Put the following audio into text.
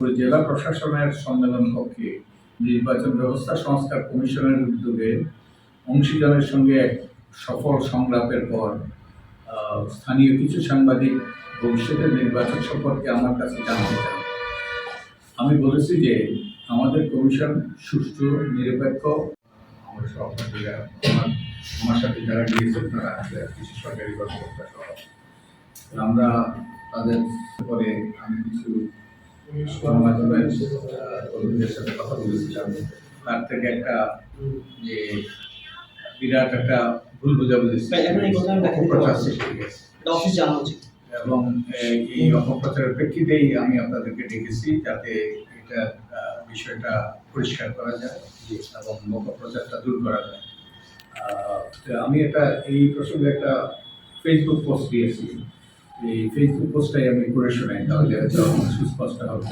জেলা প্রশাসনের সম্মেলন কক্ষে নির্বাচন ব্যবস্থা সংস্কার কমিশনের উদ্যোগে অংশীদারের সঙ্গে এক সফল সংলাপের পর স্থানীয় কিছু সাংবাদিক ভবিষ্যতের নির্বাচন সম্পর্কে আমার কাছে জানতে চান। আমি বলেছি যে আমাদের কমিশন সুষ্ঠু, নিরপেক্ষ। আমার সহপাঠীরা আমার সাথে যারা গিয়েছেন তারা কিছু সরকারি কর্মকর্তা সহ আমরা তাদের পরে আমি কিছু গণমাধ্যমের কর্মীদের সাথে কথা বলেছিলাম। তার থেকে একটা যে বিরাট একটা ভুল বোঝাবুঝি এবং এই অপপ্রচারের প্রেক্ষিতেই আমি আপনাদেরকে ডেকেছি, যাতে এটা বিষয়টা পরিষ্কার করা যায় এবং অপপ্রচারটা দূর করা যায়। আমি এই প্রসঙ্গে একটা ফেসবুক পোস্ট দিয়েছি। এই ফেসবুক পোস্টটাই আমি করে শোনাই, তাহলে সুস্পষ্ট হবে।